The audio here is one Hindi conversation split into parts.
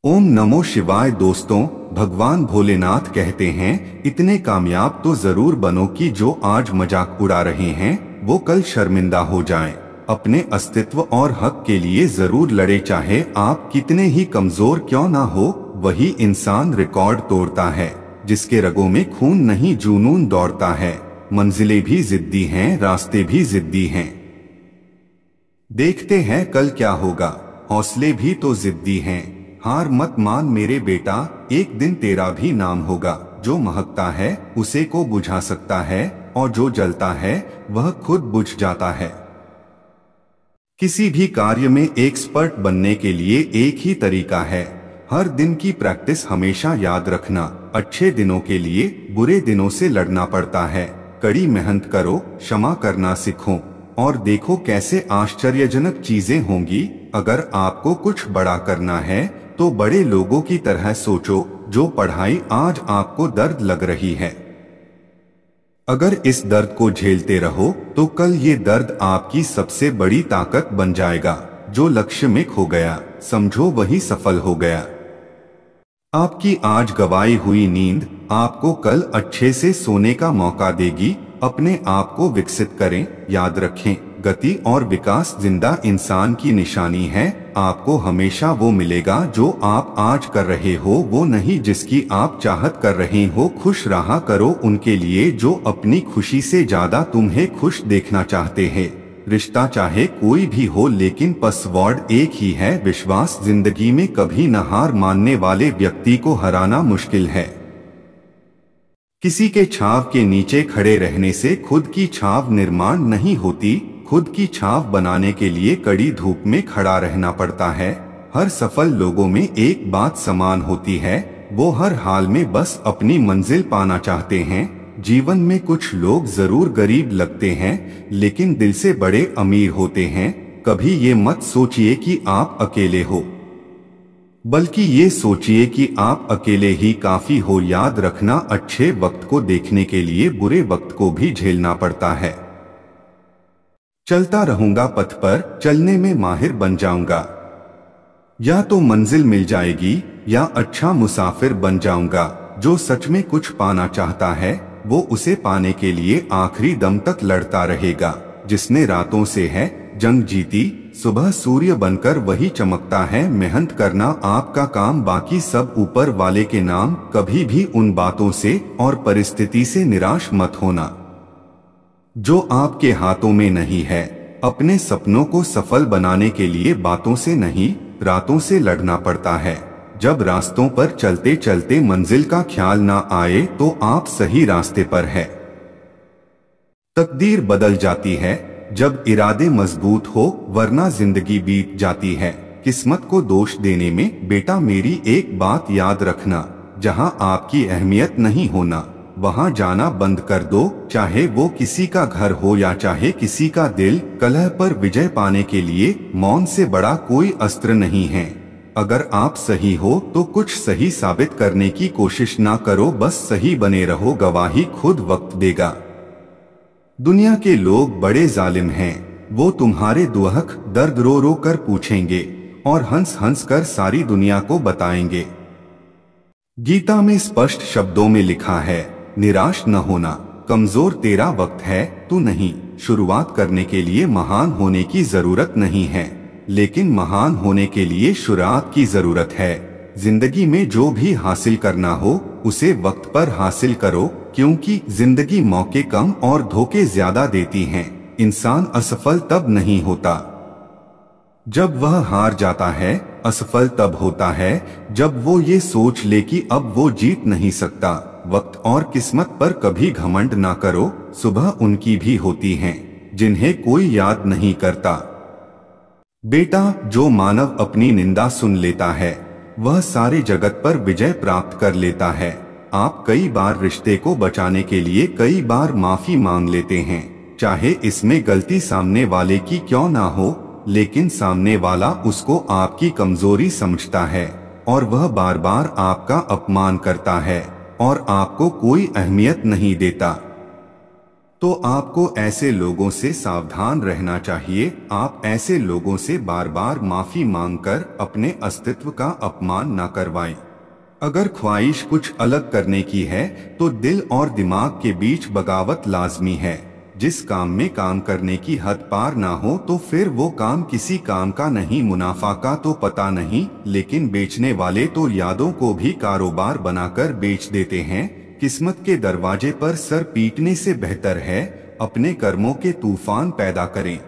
ओम नमो शिवाय। दोस्तों, भगवान भोलेनाथ कहते हैं इतने कामयाब तो जरूर बनो कि जो आज मजाक उड़ा रहे हैं वो कल शर्मिंदा हो जाएं। अपने अस्तित्व और हक के लिए जरूर लड़े, चाहे आप कितने ही कमजोर क्यों ना हो। वही इंसान रिकॉर्ड तोड़ता है जिसके रगों में खून नहीं जुनून दौड़ता है। मंजिलें भी जिद्दी हैं, रास्ते भी जिद्दी हैं। देखते हैं कल क्या होगा, हौसले भी तो जिद्दी हैं। हार मत मान मेरे बेटा, एक दिन तेरा भी नाम होगा। जो महकता है उसे को बुझा सकता है और जो जलता है वह खुद बुझ जाता है। किसी भी कार्य में एक्सपर्ट बनने के लिए एक ही तरीका है, हर दिन की प्रैक्टिस। हमेशा याद रखना, अच्छे दिनों के लिए बुरे दिनों से लड़ना पड़ता है। कड़ी मेहनत करो, क्षमा करना सीखो और देखो कैसे आश्चर्यजनक चीजें होंगी। अगर आपको कुछ बड़ा करना है तो बड़े लोगों की तरह सोचो। जो पढ़ाई आज आपको दर्द लग रही है, अगर इस दर्द को झेलते रहो तो कल ये दर्द आपकी सबसे बड़ी ताकत बन जाएगा। जो लक्ष्य में खो गया समझो वही सफल हो गया। आपकी आज गवाई हुई नींद आपको कल अच्छे से सोने का मौका देगी। अपने आप को विकसित करें, याद रखें गति और विकास जिंदा इंसान की निशानी है। आपको हमेशा वो मिलेगा जो आप आज कर रहे हो, वो नहीं जिसकी आप चाहत कर रहे हो। खुश रहा करो उनके लिए जो अपनी खुशी से ज्यादा तुम्हें खुश देखना चाहते हैं। रिश्ता चाहे कोई भी हो लेकिन पासवर्ड एक ही है, विश्वास। जिंदगी में कभी न हार मानने वाले व्यक्ति को हराना मुश्किल है। किसी के छाव के नीचे खड़े रहने से खुद की छाव निर्माण नहीं होती। खुद की छाव बनाने के लिए कड़ी धूप में खड़ा रहना पड़ता है। हर सफल लोगों में एक बात समान होती है, वो हर हाल में बस अपनी मंजिल पाना चाहते हैं। जीवन में कुछ लोग जरूर गरीब लगते हैं लेकिन दिल से बड़े अमीर होते हैं। कभी ये मत सोचिए कि आप अकेले हो, बल्कि ये सोचिए कि आप अकेले ही काफी हो। याद रखना, अच्छे वक्त को देखने के लिए बुरे वक्त को भी झेलना पड़ता है। चलता रहूंगा पथ पर, चलने में माहिर बन जाऊंगा। या तो मंजिल मिल जाएगी या अच्छा मुसाफिर बन जाऊंगा। जो सच में कुछ पाना चाहता है वो उसे पाने के लिए आखिरी दम तक लड़ता रहेगा। जिसने रातों से है जंग जीती, सुबह सूर्य बनकर वही चमकता है। मेहनत करना आपका काम, बाकी सब ऊपर वाले के नाम। कभी भी उन बातों से और परिस्थिति से निराश मत होना जो आपके हाथों में नहीं है। अपने सपनों को सफल बनाने के लिए बातों से नहीं रातों से लड़ना पड़ता है। जब रास्तों पर चलते चलते मंजिल का ख्याल ना आए तो आप सही रास्ते पर है। तकदीर बदल जाती है जब इरादे मजबूत हो, वरना जिंदगी बीत जाती है। किस्मत को दोष देने में बेटा मेरी एक बात याद रखना, जहां आपकी अहमियत नहीं होना वहां जाना बंद कर दो। चाहे वो किसी का घर हो या चाहे किसी का दिल। कलह पर विजय पाने के लिए मौन से बड़ा कोई अस्त्र नहीं है। अगर आप सही हो तो कुछ सही साबित करने की कोशिश ना करो, बस सही बने रहो। गवाही खुद वक्त देगा। दुनिया के लोग बड़े जालिम हैं, वो तुम्हारे दुख दर्द रो रो कर पूछेंगे और हंस हंस कर सारी दुनिया को बताएंगे। गीता में स्पष्ट शब्दों में लिखा है, निराश न होना, कमजोर तेरा वक्त है, तू नहीं। शुरुआत करने के लिए महान होने की जरूरत नहीं है, लेकिन महान होने के लिए शुरुआत की जरूरत है। जिंदगी में जो भी हासिल करना हो उसे वक्त पर हासिल करो, क्योंकि जिंदगी मौके कम और धोखे ज्यादा देती हैं। इंसान असफल तब नहीं होता जब वह हार जाता है, असफल तब होता है जब वो ये सोच ले कि अब वो जीत नहीं सकता। वक्त और किस्मत पर कभी घमंड ना करो, सुबह उनकी भी होती हैं जिन्हें कोई याद नहीं करता। बेटा, जो मानव अपनी निंदा सुन लेता है वह सारे जगत पर विजय प्राप्त कर लेता है। आप कई बार रिश्ते को बचाने के लिए कई बार माफी मांग लेते हैं, चाहे इसमें गलती सामने वाले की क्यों ना हो, लेकिन सामने वाला उसको आपकी कमजोरी समझता है और वह बार बार आपका अपमान करता है और आपको कोई अहमियत नहीं देता। तो आपको ऐसे लोगों से सावधान रहना चाहिए। आप ऐसे लोगों से बार बार माफी मांगकर अपने अस्तित्व का अपमान न करवाएं। अगर ख्वाहिश कुछ अलग करने की है तो दिल और दिमाग के बीच बगावत लाजमी है। जिस काम में काम करने की हद पार ना हो तो फिर वो काम किसी काम का नहीं। मुनाफा का तो पता नहीं, लेकिन बेचने वाले तो यादों को भी कारोबार बनाकर बेच देते हैं। किस्मत के दरवाजे पर सर पीटने से बेहतर है अपने कर्मों के तूफान पैदा करें।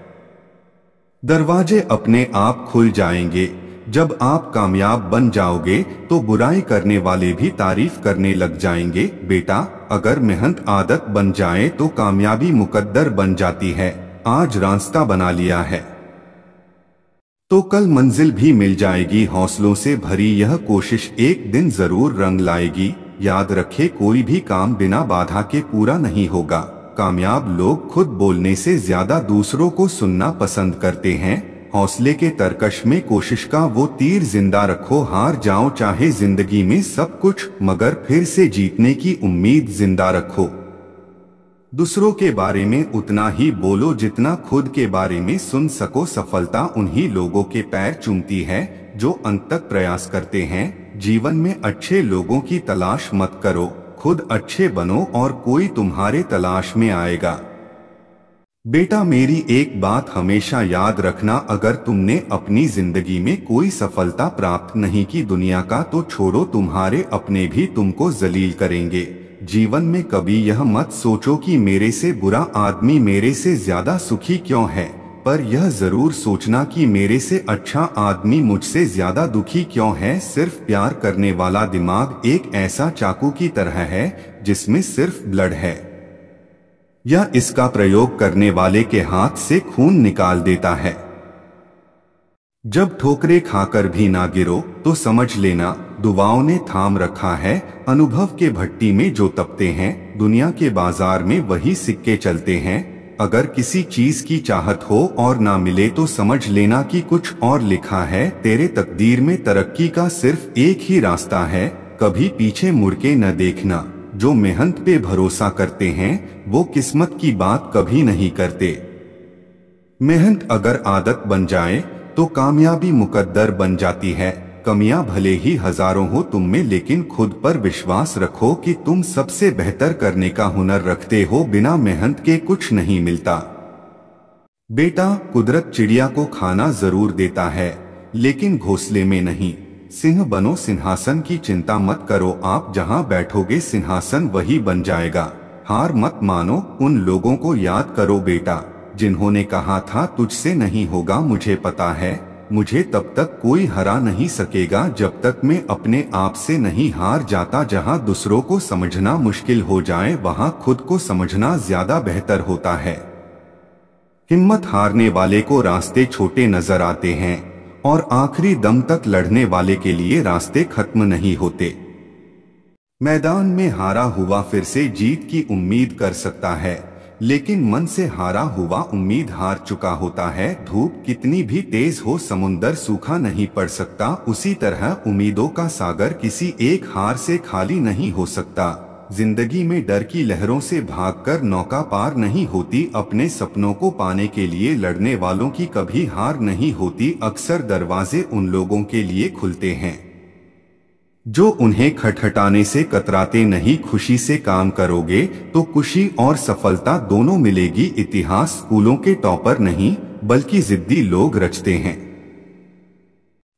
दरवाजे अपने आप खुल जाएंगे। जब आप कामयाब बन जाओगे तो बुराई करने वाले भी तारीफ करने लग जाएंगे। बेटा, अगर मेहनत आदत बन जाए तो कामयाबी मुकद्दर बन जाती है। आज रास्ता बना लिया है तो कल मंजिल भी मिल जाएगी। हौसलों से भरी यह कोशिश एक दिन जरूर रंग लाएगी। याद रखे, कोई भी काम बिना बाधा के पूरा नहीं होगा। कामयाब लोग खुद बोलने से ज्यादा दूसरों को सुनना पसंद करते हैं। हौसले के तरकश में कोशिश का वो तीर जिंदा रखो। हार जाओ चाहे जिंदगी में सब कुछ, मगर फिर से जीतने की उम्मीद जिंदा रखो। दूसरों के बारे में उतना ही बोलो जितना खुद के बारे में सुन सको। सफलता उन्हीं लोगों के पैर चूमती है जो अंत तक प्रयास करते हैं। जीवन में अच्छे लोगों की तलाश मत करो, खुद अच्छे बनो और कोई तुम्हारे तलाश में आएगा। बेटा, मेरी एक बात हमेशा याद रखना, अगर तुमने अपनी जिंदगी में कोई सफलता प्राप्त नहीं की दुनिया का तो छोड़ो, तुम्हारे अपने भी तुमको जलील करेंगे। जीवन में कभी यह मत सोचो कि मेरे से बुरा आदमी मेरे से ज्यादा सुखी क्यों है, पर यह जरूर सोचना कि मेरे से अच्छा आदमी मुझसे ज्यादा दुखी क्यों है। सिर्फ प्यार करने वाला दिमाग एक ऐसा चाकू की तरह है जिसमें सिर्फ ब्लड है, या इसका प्रयोग करने वाले के हाथ से खून निकाल देता है। जब ठोकरें खाकर भी ना गिरो तो समझ लेना दुआओं ने थाम रखा है। अनुभव के भट्टी में जो तपते हैं, दुनिया के बाजार में वही सिक्के चलते हैं। अगर किसी चीज की चाहत हो और ना मिले तो समझ लेना कि कुछ और लिखा है। तेरे तकदीर में तरक्की का सिर्फ एक ही रास्ता है, कभी पीछे मुड़ के न देखना। जो मेहनत पे भरोसा करते हैं वो किस्मत की बात कभी नहीं करते। मेहनत अगर आदत बन जाए तो कामयाबी मुकद्दर बन जाती है। कमियां भले ही हजारों हो तुम में, लेकिन खुद पर विश्वास रखो कि तुम सबसे बेहतर करने का हुनर रखते हो। बिना मेहनत के कुछ नहीं मिलता। बेटा, कुदरत चिड़िया को खाना जरूर देता है लेकिन घोंसले में नहीं। सिंह बनो, सिंहासन की चिंता मत करो। आप जहां बैठोगे सिंहासन वही बन जाएगा। हार मत मानो, उन लोगों को याद करो बेटा जिन्होंने कहा था तुझसे नहीं होगा। मुझे पता है, मुझे तब तक कोई हरा नहीं सकेगा जब तक मैं अपने आप से नहीं हार जाता। जहां दूसरों को समझना मुश्किल हो जाए वहां खुद को समझना ज्यादा बेहतर होता है। हिम्मत हारने वाले को रास्ते छोटे नजर आते हैं और आखिरी दम तक लड़ने वाले के लिए रास्ते खत्म नहीं होते। मैदान में हारा हुआ फिर से जीत की उम्मीद कर सकता है, लेकिन मन से हारा हुआ उम्मीद हार चुका होता है। धूप कितनी भी तेज हो समुंदर सूखा नहीं पड़ सकता, उसी तरह उम्मीदों का सागर किसी एक हार से खाली नहीं हो सकता। जिंदगी में डर की लहरों से भागकर नौका पार नहीं होती। अपने सपनों को पाने के लिए लड़ने वालों की कभी हार नहीं होती। अक्सर दरवाजे उन लोगों के लिए खुलते हैं जो उन्हें खटखटाने से कतराते नहीं। खुशी से काम करोगे तो खुशी और सफलता दोनों मिलेगी। इतिहास स्कूलों के टॉपर नहीं बल्कि जिद्दी लोग रचते हैं।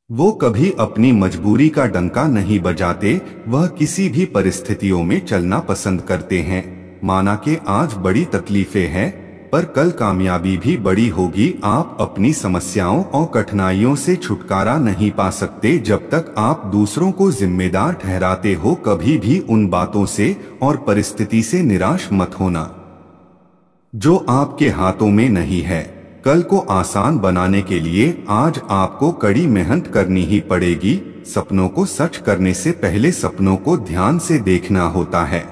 वो कभी अपनी मजबूरी का डंका नहीं बजाते, वह किसी भी परिस्थितियों में चलना पसंद करते हैं। माना कि आज बड़ी तकलीफें हैं पर कल कामयाबी भी बड़ी होगी। आप अपनी समस्याओं और कठिनाइयों से छुटकारा नहीं पा सकते जब तक आप दूसरों को जिम्मेदार ठहराते हो। कभी भी उन बातों से और परिस्थिति से निराश मत होना जो आपके हाथों में नहीं है। कल को आसान बनाने के लिए आज आपको कड़ी मेहनत करनी ही पड़ेगी। सपनों को सच करने से पहले सपनों को ध्यान से देखना होता है।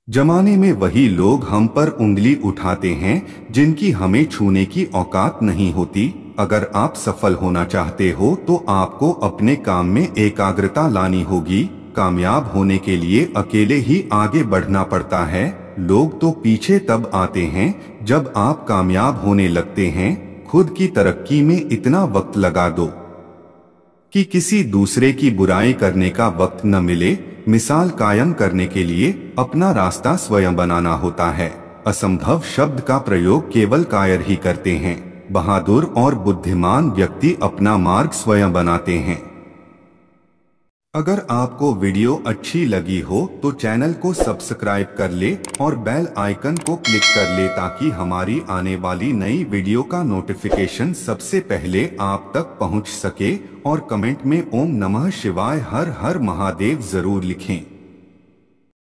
जमाने में वही लोग हम पर उंगली उठाते हैं जिनकी हमें छूने की औकात नहीं होती। अगर आप सफल होना चाहते हो तो आपको अपने काम में एकाग्रता लानी होगी। कामयाब होने के लिए अकेले ही आगे बढ़ना पड़ता है। लोग तो पीछे तब आते हैं जब आप कामयाब होने लगते हैं। खुद की तरक्की में इतना वक्त लगा दो कि किसी दूसरे की बुराई करने का वक्त न मिले। मिसाल कायम करने के लिए अपना रास्ता स्वयं बनाना होता है। असंभव शब्द का प्रयोग केवल कायर ही करते हैं। बहादुर और बुद्धिमान व्यक्ति अपना मार्ग स्वयं बनाते हैं। अगर आपको वीडियो अच्छी लगी हो तो चैनल को सब्सक्राइब कर ले और बेल आइकन को क्लिक कर ले ताकि हमारी आने वाली नई वीडियो का नोटिफिकेशन सबसे पहले आप तक पहुंच सके। और कमेंट में ओम नमः शिवाय हर हर महादेव जरूर लिखें।